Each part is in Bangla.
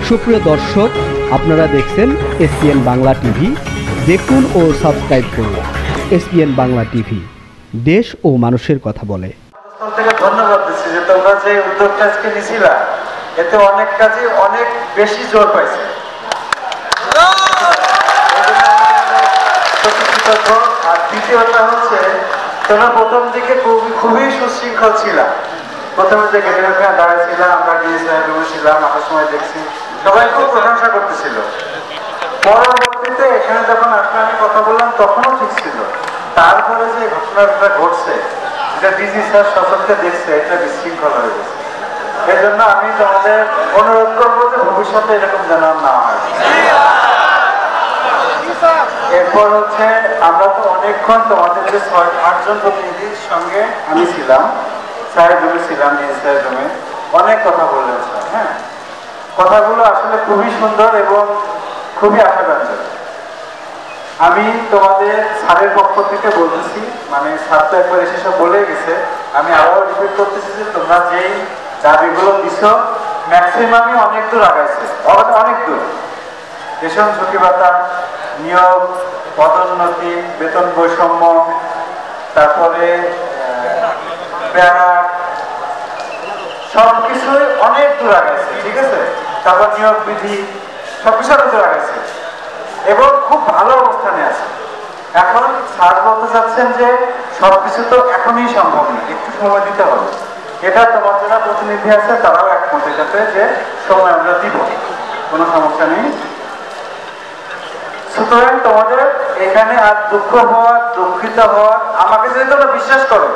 সুপ্রিয় দর্শক, আপনারা দেখছেন এসপিএন বাংলা টিভি। দেখুন ও সাবস্ক্রাইব করুন এসপিএন বাংলা টিভি, দেশ ও মানুষের কথা বলে। ধন্যবাদ দিচ্ছি যে তোমরা যে উদ্যোগটা আজকে নিয়েছিলা, এতে অনেক কাজে অনেক বেশি জোর পাইছে। আর দ্বিতীয়টা হচ্ছে, তোমরা প্রথম দিকে খুবই সুশৃঙ্খল ছিলাম। প্রথমে যে গেটের ওখানে দাঁড়িয়েছিলাম, আমরা ছিলাম, আসার সময় দেখছি সবাই খুব প্রশংসা করতেছিল। পরবর্তীতে এখানে যখন আসলে আমি কথা বললাম তখনও ঠিক ছিল। তারপরে যে ঘটনাটা ঘটছে, এটা ডিজি স্যার সচক্ষে দেখছে, এটা বিশৃঙ্খল হয়ে গেছে। এই জন্য আমি তোমাদের অনুরোধ করবো যে ভবিষ্যতে এরকম যেন না হয়। এরপর হচ্ছে, আমরা তো অনেকক্ষণ তোমাদের যে 6-8 জন প্রতিনিধির সঙ্গে আমি ছিলাম, স্যারের রুমে ছিলাম, ডিজি স্যারের রুমে অনেক কথা বললেন স্যার। হ্যাঁ, কথাগুলো আসলে খুবই সুন্দর এবং খুবই আশাব্যঞ্জক। আমি তোমাদের স্যারের পক্ষ থেকে বলতেছি, মানে স্যার তো একবার এসে সব বলে গেছে, আমি আরো রিপিট করতেছি যে তোমরা যেই দাবিগুলো দিছো ম্যাক্সিমামই অনেক দূর আগাইছে, অনেক দূর। রেশন ঝুঁকি ভাতা, নিয়োগ, পদোন্নতি, বেতন বৈষম্য, তারপরে সবকিছুই অনেক দূর আগাইছে, ঠিক আছে। তারপর নিয়োগ বিধি সবকিছু অনেক দূর আগাইছে এবং খুব ভালো অবস্থানে আছে। এখন স্যার বলতে চাচ্ছেন যে সবকিছু তো এখনই সম্ভব না, একটু সময় দিতে হবে। এটা তোমার যারা প্রতিনিধি আছে তারাও একমত এটাতে যে সময় আমরা দিব, কোনো সমস্যা নেই। সুতরাং তোমাদের এখানে আর দুঃখ হওয়ার, দুঃখিত হওয়ার, আমাকে যদি তোমরা বিশ্বাস করো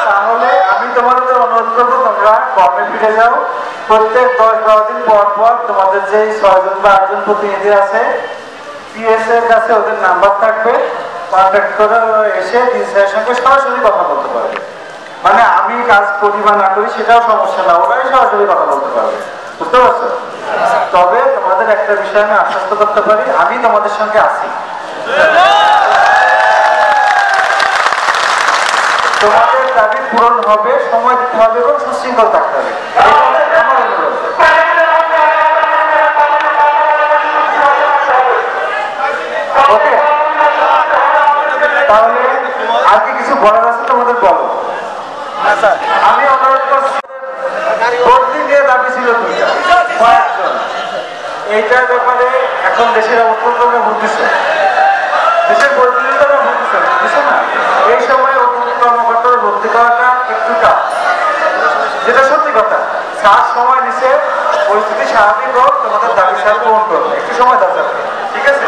তাহলে আমি তোমাদের অনুরোধ করবো তোমরা কর্মে ফিরে যাও। প্রত্যেক 10-12 দিন পর পর তোমাদের যে 6 জন বা 8 জন প্রতিনিধি আছে, পিএস এর কাছে ওদের নাম্বার থাকবে, কন্ট্যাক্ট করে এসে ডিসির সঙ্গে সরাসরি কথা বলতে পারবে। মানে আমি কাজ করি বা না করি সেটাও সমস্যা না, ওরাই সরাসরি কথা বলতে পারবে, বুঝতে পারছো? তবে তোমাদের একটা বিষয় আমি আশ্বস্ত করতে পারি, আমি তোমাদের সঙ্গে আছি। তোমাদের দাবি পূরণ হবে, সময় দিতে হবে এবং সুশৃঙ্খল থাকতে হবে, আমার অনুরোধ। ওকে, তাহলে আর কি কিছু বলার আছে তোমাদের বলো। আমি অনুরোধ করছি, বদলি নিয়ে দাবি ছিল দুইটা, কয়েকজন। এইটার ব্যাপারে এখন দেশের অবস্থা তোমরা ভুগতেছে, দেশের পরিস্থিতি তোমরা ভুগতেছে, বুঝছো না? এই সময় কর্মকর্তারা ভর্তি করাটা একটু টাফ, যেটা সত্যি কথা। স্যার সময় নিচ্ছে, পরিস্থিতি স্বাভাবিক হোক, তোমাদের দাবি স্যার পূরণ করবে, একটু সময় দাও স্যার, ঠিক আছে?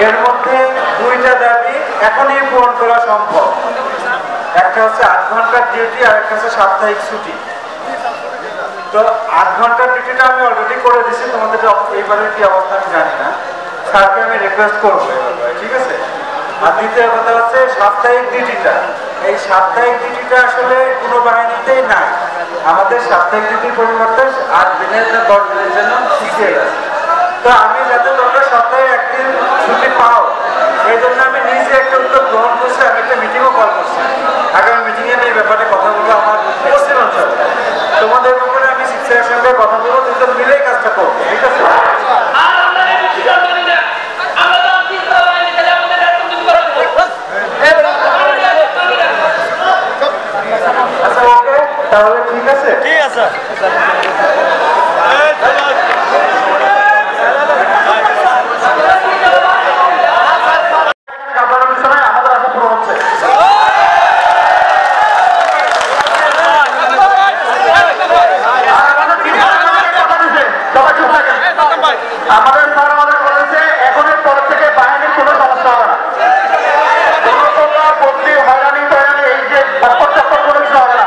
এর মধ্যে 2টা দাবি এখনই পূরণ করা সম্ভব। একটা হচ্ছে 8 ঘন্টার ডিউটি, আর একটা হচ্ছে সাপ্তাহিক ছুটি। তো 8 ঘন্টার ডিউটিটা আমি অলরেডি করে দিচ্ছি, তোমাদের এইবারের কি অবস্থা আমি জানি না, স্যারকে আমি রিকোয়েস্ট করবো, ঠিক আছে? আর দ্বিতীয় কথা হচ্ছে সাপ্তাহিক ডিউটিটা। এই সাপ্তাহিক ডিউটিটা আসলে কোনো বাহিনীতেই নাই, আমাদের সাপ্তাহিক ডিউটির পরিবর্তে 8 দিনের 10 দিনের জন্য শিখিয়ে গেছে। তো আমি যাতে তোমরা সপ্তাহে একদিন ছুটি পাও, এই জন্য আমি নিজে একটা উদ্যোগ গ্রহণ করছি, আমি একটা মিটিংও কল করছি। আগামী মিটিংয়ে এই ব্যাপারে কথা বলবো, আমার পশ্চিম অঞ্চলে তোমাদের ব্যাপারে আমি শিক্ষার সঙ্গে কথা বলবো, দুজন মিলেই কাজটা করবো, ঠিক আছে? আচ্ছা, ওকে, তাহলে ঠিক আছে, ঠিক আছে। আমাদের স্যার আমাদের বলেছে এখনের পর থেকে বাহিনীর কোনো সমস্যা হবে না, কোনো প্রকার বদলি, হয়রানি, এই যে চক্কর কোনো কিছু হবে না।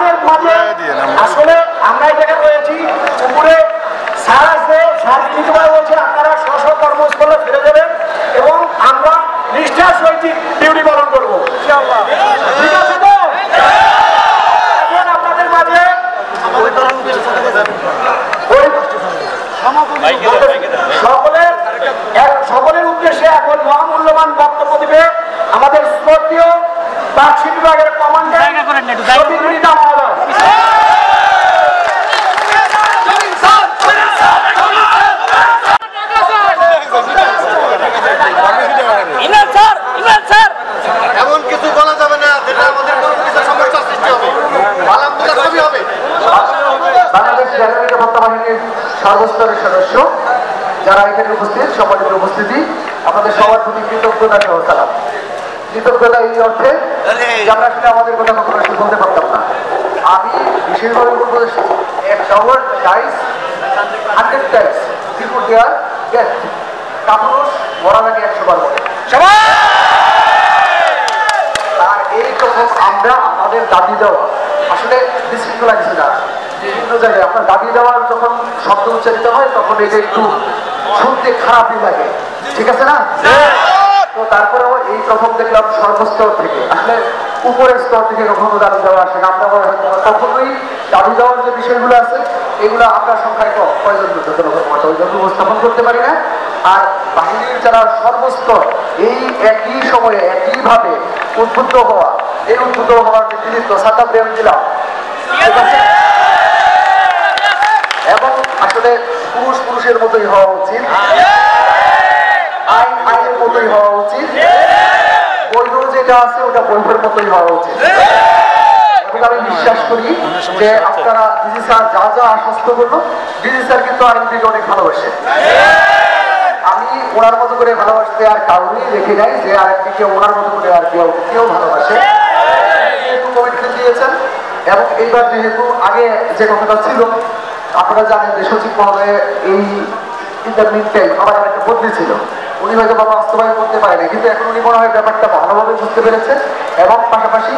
আমাদের মাঝে আসলে আমরা এই জায়গায় রয়েছি, উপরে স্যার আছে, স্যার কিছু বলছে আপনারা স্ব কর্মস্থলে ফিরে যাবেন এবং আমরা নিষ্ঠার সহিত ডিউটি পালন করবো। ঠিক আছে তো? এখন আপনাদের মাঝে সকলের উদ্দেশ্যে এখন মহামূল্যবান বক্তব্য দিবে আমাদের শ্রদ্ধেয় বাক্সি বিভাগের কমান্ডার রবীন্দ্রনাথ মহোদয়। এমন কিছু বলা যাবে না যেটা আমাদের সমস্যার সৃষ্টি হবে। বাংলাদেশ জাতীয় নিরাপত্তা বাহিনীর সর্বস্তরের সদস্য যারা এখানে উপস্থিত, সম্মানিত উপস্থিতি, আপনাদের সবার প্রতি কৃতজ্ঞতা সহ সালাম। কৃতজ্ঞতা এই অর্থে যে আমরা আসলে আমাদের কথা কখনো একটু বলতে পারতাম না। আমি বিশেষভাবে বলবো টাইস 100 টাইমস বিফোর দেয়ার ডেথ, কাপুরুষ মরার আগে 100 বার বলে। আর এই যখন আমরা আমাদের দাবি দেওয়া আসলে বিশৃঙ্খলা কিছু না, বিভিন্ন জায়গায় আপনার দাবি দেওয়ার যখন শব্দ উচ্চারিত হয় তখন এটা একটু শুনতে খারাপই লাগে, ঠিক আছে না? তো তারপরেও এই প্রথম দেখলাম সর্বস্তর থেকে, আসলে উপরের স্তর থেকে কখনো দাবি দেওয়া আসে না। আমরা কখনোই দাবি দেওয়ার যে বিষয়গুলো আছে এগুলো আপনার সংখ্যায় কম, প্রয়োজন উপস্থাপন করতে পারি না। আর বাহিনীর যারা সর্বস্তর এই একই সময়ে একইভাবে উদ্বুদ্ধ হওয়া, এই উদ্বুদ্ধ হওয়ার নেতৃত্ব সাতাম দেব দিলাম, ঠিক আছে? এবং আসলে পুরুষ পুরুষের মতোই হওয়া উচিত, আইন আইনের মতোই হওয়া উচিত, বৈধ যেটা আছে ওটা বৈধের মতোই হওয়া উচিত। এবং আমি বিশ্বাস করি যে আপনারা ডিজি স্যার যা যা আশ্বস্ত করলো, ডিজি স্যার কিন্তু আইনটিকে অনেক ভালোবাসে। আমি ওনার মতো করে ভালোবাসতে আর কাউকে রেখে যাই যে আরেকটিকে ওনার মতো করে আর কেউ ভালোবাসে। কমিটমেন্ট দিয়েছেন এবং এইবার যেহেতু আগে যে কথাটা ছিল আপনারা জানেন যে সচিব মহোদয় এই ইন্টারমিন টাইম আবার একটা বদলি ছিল, উনি হয়তো বা বাস্তবায়ন করতে পারেন, কিন্তু এখন উনি মনে হয় ব্যাপারটা ভালোভাবে বুঝতে পেরেছেন এবং পাশাপাশি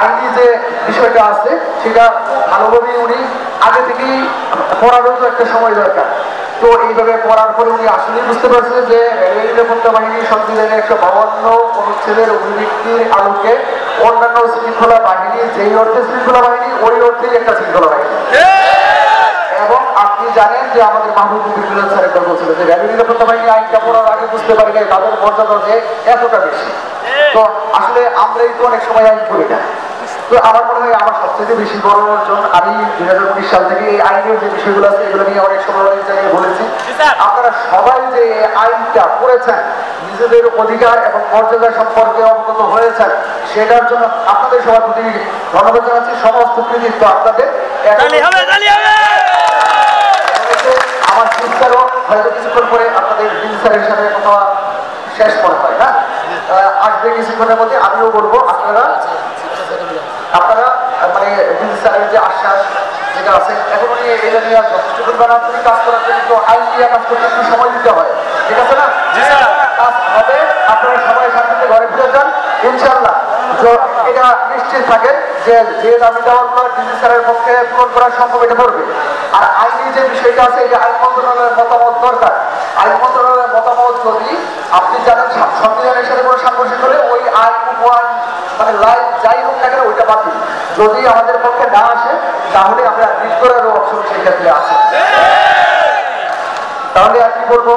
আইনি যে বিষয়টা আছে সেটা ভালোভাবেই উনি আগে থেকেই পড়ারও তো একটা সময় দরকার। তো এইভাবে পড়ার পরে উনি আসলেই বুঝতে পারছেন যে রেলওয়ে নিরাপত্তা বাহিনীর সংবিধানের 152 অনুচ্ছেদের অভিব্যক্তির আলোকে অন্যান্য শৃঙ্খলা বাহিনী যেই অর্থে শৃঙ্খলা বাহিনী ওই অর্থেই একটা শৃঙ্খলা বাহিনী। এবং আপনি জানেন যে আমাদের মাহবুব মুফিদুল স্যার একবার বলছিল যে রেলওয়ে নিরাপত্তা বাহিনী আইনটা পড়ার আগে বুঝতে পারি না তাদের মর্যাদা যে এতটা বেশি। তো আসলে আমরাই তো অনেক সময় আইন করি না। তো আমার মনে হয় আমার সবচেয়ে বেশি বড় অর্জন আমি 2019 সাল থেকে এই আইনের যে বিষয়গুলো আছে এগুলো নিয়ে অনেক সময় অনেক জায়গায় বলেছি। আপনারা সবাই যে আইনটা পড়েছেন, নিজেদের অধিকার এবং মর্যাদা সম্পর্কে অবগত হয়েছেন, সেটার জন্য আপনাদের সবার প্রতি ধন্যবাদ জানাচ্ছি। সমস্ত কৃতিত্ব আপনাদের। আমার সিস্টারও হয়তো কিছুক্ষণ পরে আপনাদের স্যারের সাথে কথা শেষ মনে হয় না, আসবে কিছুক্ষণের মধ্যে। আমিও বলবো আপনারা মানে স্যারের যে আশ্বাস যেটা আছে এখন উনি এটা নিয়ে যথেষ্ট পরিমাণ আপনি কাজ করার জন্য তো আইন নিয়ে কাজ করতে একটু সময় দিতে হয়, ঠিক আছে না? কাজ হবে, আপনারা সবাই শান্তিতে ঘরে ফিরে যান ইনশাল্লাহ। এটা নিশ্চিত থাকেন যে যে দাবি দেওয়ার পর ডিজি স্যারের পক্ষে পূরণ করা সম্ভব এটা করবে। আর আইনি যে বিষয়টা আছে এটা আইন মন্ত্রণালয়ের মতামত দরকার। আইন মন্ত্রণালয়ের মতামত যদি আপনি জানেন সংবিধানের সাথে কোনো সাংঘর্ষিক হলে ওই আইন উপআইন মানে লাইভ যাই হোক না কেন ওইটা বাতিল। যদি আমাদের পক্ষে না আসে তাহলে আমরা রিট করার অপশন সেই ক্ষেত্রে আছে। তাহলে আর কি বলবো,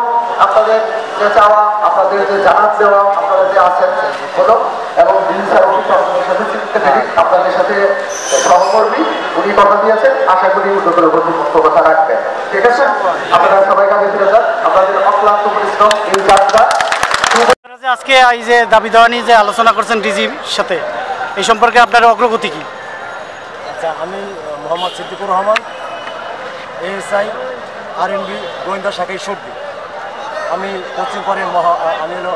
আপনাদের যে চাওয়া, আপনাদের যে জানাজ দেওয়া, আপনারা যে আছেন হলো এবং ডিজি স্যার আপনাদের সাথে চিন্তা থাকি, আপনাদের সাথে সহকর্মী উনি কথা দিয়েছেন, আশা করি উদ্যোগের উপর মুক্ত কথা রাখবেন, ঠিক আছে? আপনারা সবাই কাজে ফিরে যান, আপনাদের অক্লান্ত পরিশ্রম এই যাত্রা। আজকে এই যে দাবি দেওয়া নিয়ে যে আলোচনা করছেন ডিজির সাথে, এই সম্পর্কে আপনার অগ্রগতি কি? আচ্ছা, আমি মোহাম্মদ সিদ্দিকুর রহমান, এএসআই আরএনবি গোয়েন্দা শাখায় সর্দি। আমি পশ্চিম পাড়ের আমি হলো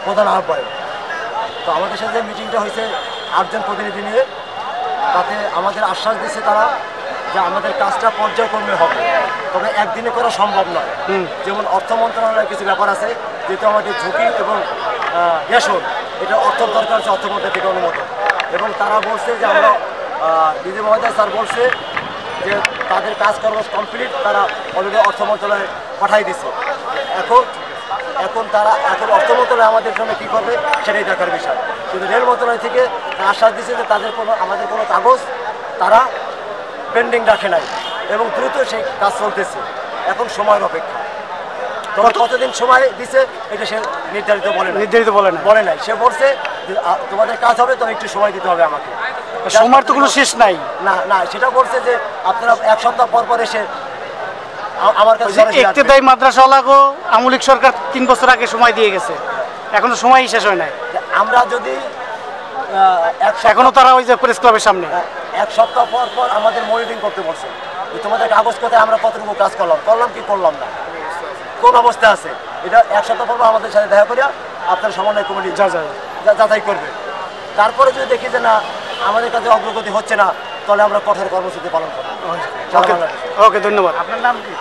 প্রধান আহ্বায়ক। তো আমাদের সাথে মিটিংটা হয়েছে 8 জন প্রতিনিধি নিয়ে, তাতে আমাদের আশ্বাস দিচ্ছে তারা যে আমাদের কাজটা পর্যায়ক্রমে হবে, তবে একদিনে করা সম্ভব নয়। যেমন অর্থ মন্ত্রণালয়ের কিছু ব্যাপার আছে, যেহেতু আমাদের ঝুঁকি এবং বেসর এটা অর্থ দরকার আছে, অর্থ মন্ত্রণালয় থেকে অনুমোদন। এবং তারা বলছে যে আমরা ডিজি মহোদয় স্যার বলছে যে তাদের কাজকর্ম কমপ্লিট, তারা অলরেডি অর্থ মন্ত্রণালয়ে পাঠাই দিচ্ছে। এখন তারা অর্থ মন্ত্রণালয় আমাদের জন্য কী করবে সেটাই দেখার বিষয়। কিন্তু রেল মন্ত্রণালয় থেকে আশ্বাস দিচ্ছে যে আমাদের কোনো কাগজ তারা পেন্ডিং রাখে নাই এবং দ্রুত সেই কাজ চলতেছে। এখন সময়ের অপেক্ষা। তবে কতদিন সময় দিছে এটা সে নির্ধারিত বলে নাই। সে বলছে তোমাদের কাজ হবে, তবে একটু সময় দিতে হবে আমাকে। সময়ের তো কোনো শেষ নাই। না সেটা বলছে যে আপনারা 1 সপ্তাহ পর এসে আমার কাছে। ইক্তেদায়ী মাদ্রাসাওয়ালাকেও আমলিক সরকার 3 বছর আগে সময় দিয়ে গেছে, এখনো সময়ই শেষ হয় নাই। আমরা যদি এখনো তারা ওই যে প্রেস ক্লাবের সামনে 1 সপ্তাহ পর আমাদের মনিটরিং করতে বলছে যে তোমাদের কাগজ কোথায়, আমরা কতটুকু কাজ করলাম কি করলাম না, কোন অবস্থা আছে। এটা 1 সপ্তাহ পর আমাদের সাথে দেখা করিয়া আপনার সমন্বয় কমিটি যাচাই করবে। তারপরে যদি দেখি যে না আমাদের কাছে অগ্রগতি হচ্ছে না, তাহলে আমরা কঠোর কর্মসূচি পালন করব। ওকে, ধন্যবাদ। আপনার নাম কি?